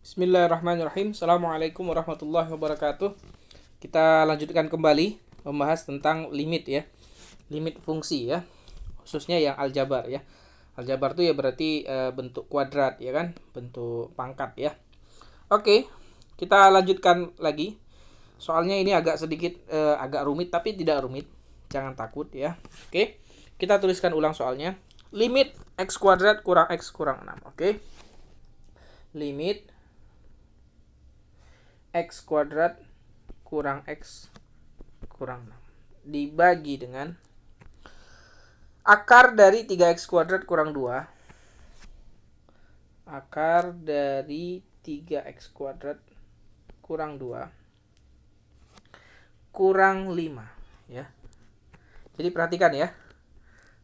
Bismillahirrahmanirrahim. Assalamualaikum warahmatullahi wabarakatuh. Kita lanjutkan kembali membahas tentang limit ya. Limit fungsi ya. Khususnya yang aljabar ya. Aljabar itu ya berarti bentuk kuadrat ya kan, bentuk pangkat ya. Oke, kita lanjutkan lagi. Soalnya ini agak sedikit agak rumit tapi tidak rumit. Jangan takut ya. Oke. Kita tuliskan ulang soalnya. Limit x kuadrat kurang x kurang 6. Oke. Limit x kuadrat kurang x kurang 6 dibagi dengan akar dari 3x kuadrat kurang 2. Akar dari 3x kuadrat kurang 2 kurang 5 ya. Jadi perhatikan ya.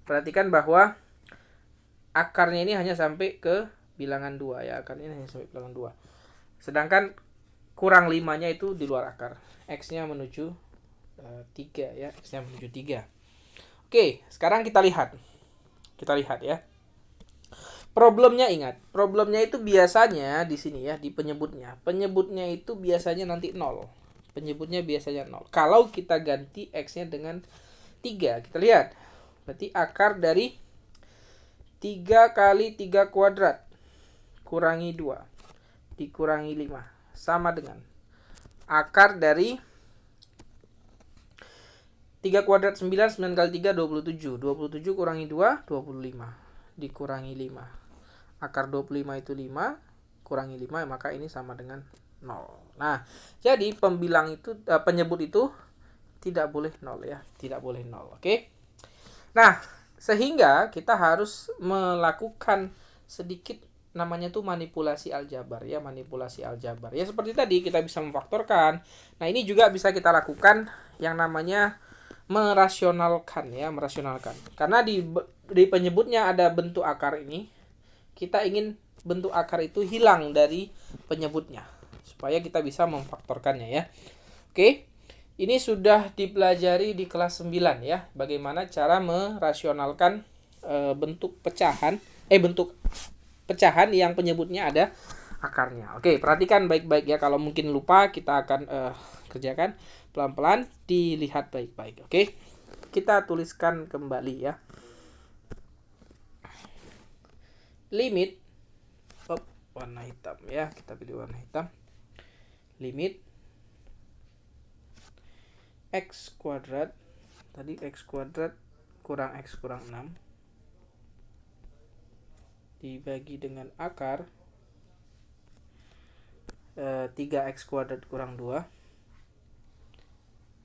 Perhatikan bahwa akarnya ini hanya sampai ke bilangan 2 ya. Akarnya hanya sampai bilangan 2. Sedangkan kurang 5-nya itu di luar akar. X-nya menuju 3 ya. X-nya menuju 3. Oke, sekarang kita lihat. Kita lihat ya. Problemnya ingat. Problemnya itu biasanya di sini ya, di penyebutnya. Penyebutnya itu biasanya nanti 0. Penyebutnya biasanya 0. Kalau kita ganti X-nya dengan 3. Kita lihat. Berarti akar dari 3 kali 3 kuadrat kurangi 2 dikurangi 5 sama dengan akar dari 3 kuadrat 9, 9 kali 3 27. 27 kurangi 2 25 dikurangi 5. Akar 25 itu 5 kurangi 5 maka ini sama dengan 0. Nah, jadi pembilang itu penyebut itu tidak boleh 0 ya, tidak boleh 0. Oke. Nah, sehingga kita harus melakukan sedikit namanya tuh manipulasi aljabar ya, manipulasi aljabar. Ya seperti tadi kita bisa memfaktorkan. Nah, ini juga bisa kita lakukan yang namanya merasionalkan ya, merasionalkan. Karena di penyebutnya ada bentuk akar ini, kita ingin bentuk akar itu hilang dari penyebutnya supaya kita bisa memfaktorkannya ya. Oke. Ini sudah dipelajari di kelas 9 ya, bagaimana cara merasionalkan bentuk pecahan yang penyebutnya ada akarnya. Oke, perhatikan baik-baik ya, kalau mungkin lupa kita akan kerjakan pelan-pelan, dilihat baik-baik. Oke. Kita tuliskan kembali ya. Limit warna hitam ya, kita pilih warna hitam. Limit x kuadrat tadi x kuadrat kurang x kurang 6 dibagi dengan akar 3x kuadrat kurang 2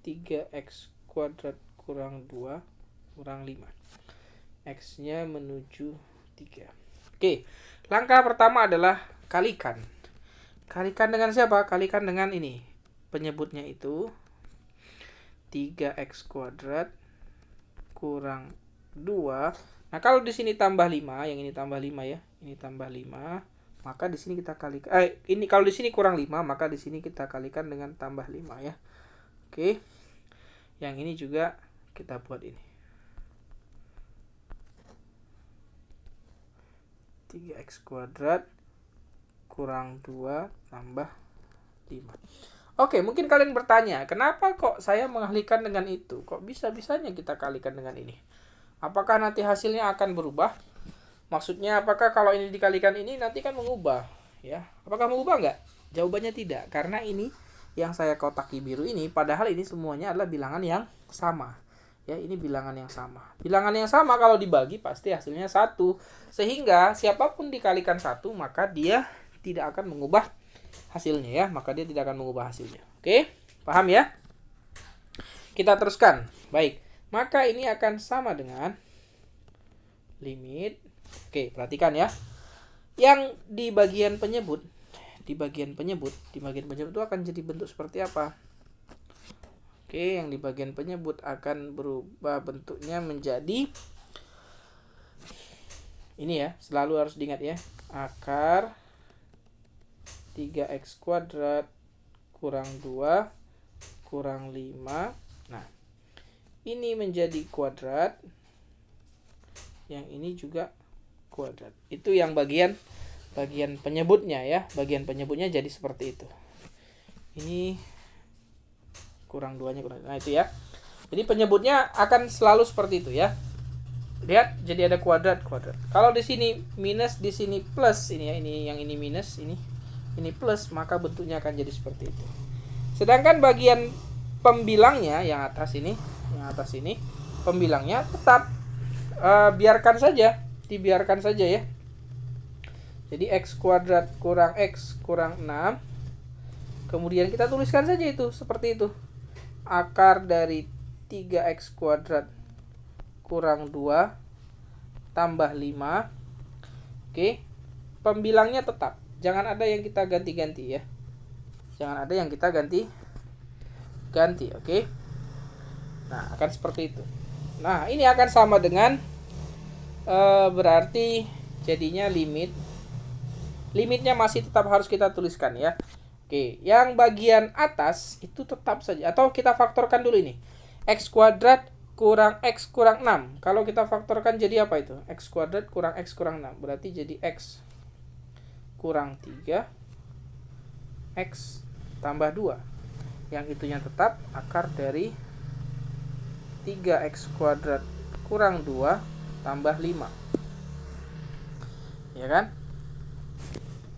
3x kuadrat kurang 2 kurang 5 x-nya menuju 3. Oke, langkah pertama adalah kalikan. Kalikan dengan siapa? Kalikan dengan ini, penyebutnya itu 3x kuadrat kurang 2. Nah, kalau di sini tambah 5, yang ini tambah 5 ya. Ini tambah 5, maka di sini kita kalikan ini kalau di sini kurang 5, maka di sini kita kalikan dengan tambah 5 ya. Oke. Yang ini juga kita buat ini. 3x kuadrat kurang 2 tambah 5. Oke, mungkin kalian bertanya, kenapa kok saya mengalihkan dengan itu? Kok bisa-bisanya kita kalikan dengan ini? Apakah nanti hasilnya akan berubah? Maksudnya, apakah kalau ini dikalikan ini nanti kan mengubah? Ya, apakah mengubah nggak? Jawabannya tidak, karena ini yang saya kotaki biru ini, padahal ini semuanya adalah bilangan yang sama. Ya, ini bilangan yang sama. Bilangan yang sama kalau dibagi pasti hasilnya 1. Sehingga siapapun dikalikan 1, maka dia tidak akan mengubah hasilnya ya, maka dia tidak akan mengubah hasilnya. Oke, paham ya? Kita teruskan. Baik, maka ini akan sama dengan limit. Oke, perhatikan ya. Yang di bagian penyebut itu akan jadi bentuk seperti apa? Oke, yang di bagian penyebut akan berubah bentuknya menjadi ini ya, selalu harus diingat ya. Akar 3x kuadrat kurang 2 kurang 5. Nah, ini menjadi kuadrat, yang ini juga kuadrat. Itu yang bagian bagian penyebutnya ya. Bagian penyebutnya jadi seperti itu. Ini kurang 2-nya kurang. Nah, itu ya. Jadi penyebutnya akan selalu seperti itu ya. Lihat, jadi ada kuadrat. Kalau di sini minus, di sini plus, ini ya, ini yang ini minus, ini plus, maka bentuknya akan jadi seperti itu. Sedangkan bagian pembilangnya yang atas ini, pembilangnya tetap dibiarkan saja ya. Jadi x kuadrat kurang x kurang 6. Kemudian kita tuliskan saja itu seperti itu. Akar dari 3x kuadrat kurang 2 tambah 5. Oke. Pembilangnya tetap. Jangan ada yang kita ganti-ganti ya. Ganti, oke. Nah, akan seperti itu. Nah, ini akan sama dengan berarti jadinya limitnya masih tetap harus kita tuliskan ya. Oke, yang bagian atas itu tetap saja, atau kita faktorkan dulu ini. X kuadrat kurang X kurang 6. Kalau kita faktorkan jadi apa itu? X kuadrat kurang X kurang 6. Berarti jadi X kurang 3 X tambah 2. Yang itunya tetap akar dari 3X kuadrat kurang 2 tambah 5. Ya kan?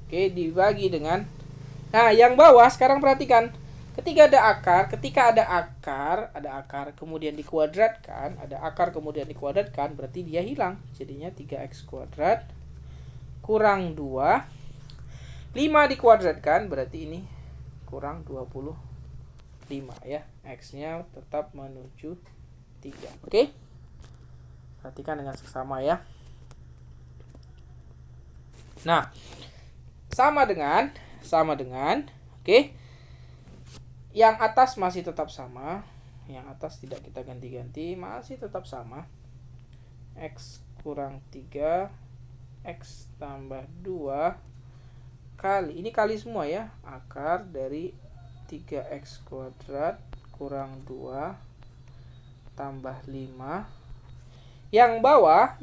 Oke, dibagi dengan. Nah, yang bawah sekarang perhatikan. Ketika ada akar, kemudian dikuadratkan, berarti dia hilang. Jadinya 3x kuadrat kurang 2. 5 dikuadratkan, berarti ini kurang 25 ya. X-nya tetap menuju 3. Oke? Perhatikan dengan seksama ya. Nah, sama dengan, oke. Yang atas masih tetap sama. Yang atas tidak kita ganti-ganti, masih tetap sama. X kurang 3 X tambah 2 kali, ini kali semua ya, akar dari 3x kuadrat kurang 2 tambah 5. Yang bawah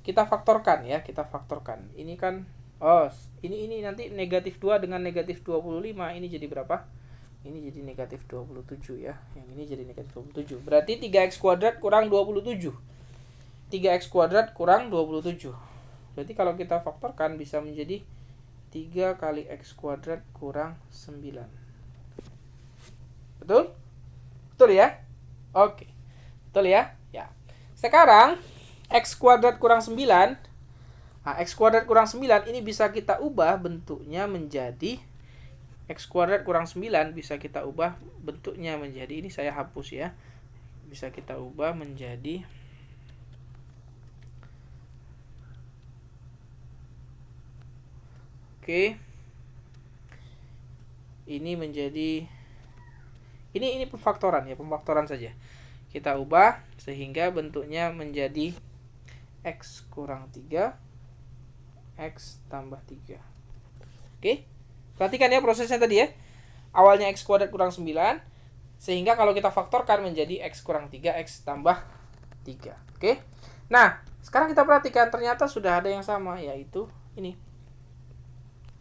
kita faktorkan ya, ini kan ini nanti negatif 2 dengan negatif 25, ini jadi berapa? Ini jadi negatif 27 ya. Yang ini jadi negatif 27. Berarti 3x kuadrat kurang 27. 3x kuadrat kurang 27. Berarti kalau kita faktorkan bisa menjadi 3 kali x kuadrat kurang 9. Betul? Betul ya? Oke. Betul ya? Ya. Sekarang x kuadrat kurang 9. Nah, x kuadrat kurang 9 ini bisa kita ubah bentuknya menjadi x kuadrat kurang 9 bisa kita ubah bentuknya menjadi, ini saya hapus ya. Bisa kita ubah menjadi ini menjadi ini pemfaktoran ya, pemfaktoran saja. Kita ubah sehingga bentuknya menjadi x kurang 3 X tambah 3. Oke. Perhatikan ya prosesnya tadi ya. Awalnya X kuadrat kurang 9. Sehingga kalau kita faktorkan menjadi X kurang 3 X tambah 3. Oke. Nah, sekarang kita perhatikan ternyata sudah ada yang sama, yaitu ini.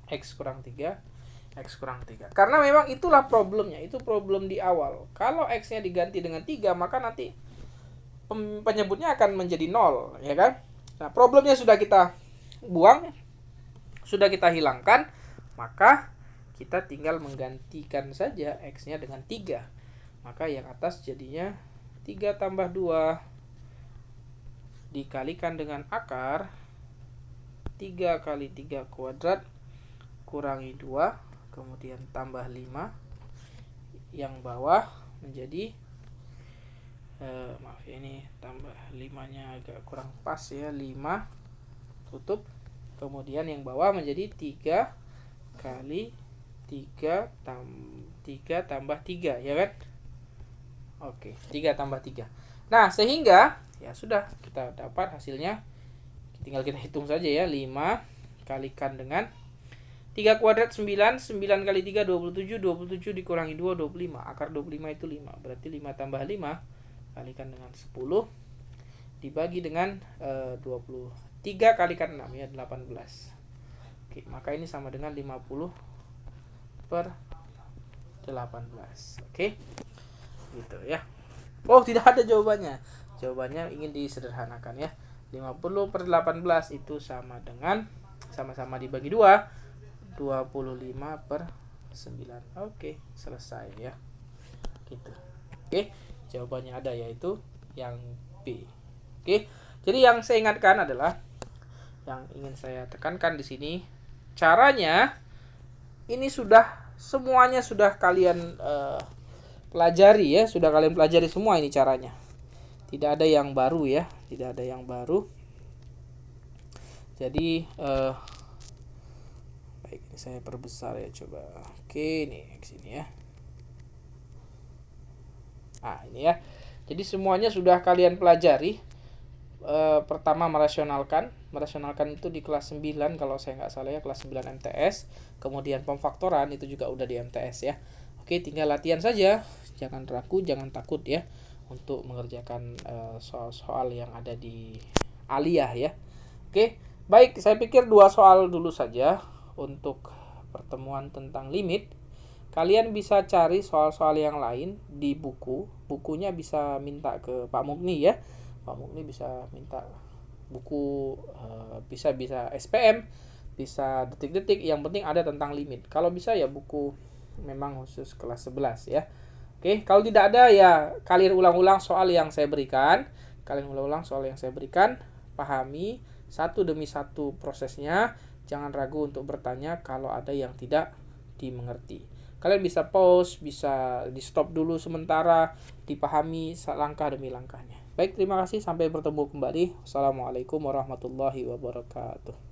X kurang 3 X kurang 3. Karena memang itulah problemnya. Itu problem di awal. Kalau X-nya diganti dengan 3, maka nanti penyebutnya akan menjadi 0. Ya kan? Nah, problemnya sudah kita buang, sudah kita hilangkan, maka kita tinggal menggantikan saja X-nya dengan 3. Maka yang atas jadinya 3 tambah 2 dikalikan dengan akar 3 kali 3 kuadrat kurangi 2, kemudian tambah 5. Yang bawah menjadi maaf ya, ini tambah 5-nya agak kurang pas ya, 5 tutup, kemudian yang bawah menjadi 3 kali 3 tambah 3 ya kan. Oke, 3 tambah 3. Nah, sehingga ya sudah kita dapat hasilnya, tinggal kita hitung saja ya. 5 kalikan dengan 3 kuadrat 9 kali 3 27 dikurangi 2 25. Akar 25 itu 5. Berarti 5 tambah 5 kalikan dengan 10 dibagi dengan 23. 3 kalikan 6 ya 18. Oke, maka ini sama dengan 50 per 18. Oke. Gitu ya. Oh, tidak ada jawabannya. Jawabannya ingin disederhanakan ya. 50 per 18 itu sama dengan sama-sama dibagi 2, 25 per 9. Oke, selesai ya. Gitu. Oke, jawabannya ada yaitu yang B. Oke. Jadi yang saya ingatkan adalah yang ingin saya tekankan di sini caranya ini semuanya sudah kalian pelajari ya, sudah kalian pelajari semua ini caranya. Tidak ada yang baru ya, tidak ada yang baru. Jadi baik, ini saya perbesar ya coba. Oke, ini ke sini ya. Ini ya. Jadi semuanya sudah kalian pelajari. Pertama merasionalkan itu di kelas 9 kalau saya nggak salah ya, kelas 9 MTS. Kemudian pemfaktoran itu juga udah di MTS ya. Oke, tinggal latihan saja, jangan ragu, jangan takut ya untuk mengerjakan soal-soal yang ada di aliyah ya. Oke, baik, saya pikir 2 soal dulu saja untuk pertemuan tentang limit. Kalian bisa cari soal-soal yang lain di bukunya bisa minta ke Pak Mukni ya. Pak Mukni bisa minta buku, bisa SPM, bisa detik-detik, yang penting ada tentang limit. Kalau bisa ya buku memang khusus kelas 11 ya. Oke, kalau tidak ada ya kalian ulang-ulang soal yang saya berikan. Pahami satu demi satu prosesnya. Jangan ragu untuk bertanya kalau ada yang tidak dimengerti. Kalian bisa pause, bisa di stop dulu sementara, dipahami langkah demi langkahnya. Baik, terima kasih. Sampai bertemu kembali. Wassalamualaikum warahmatullahi wabarakatuh.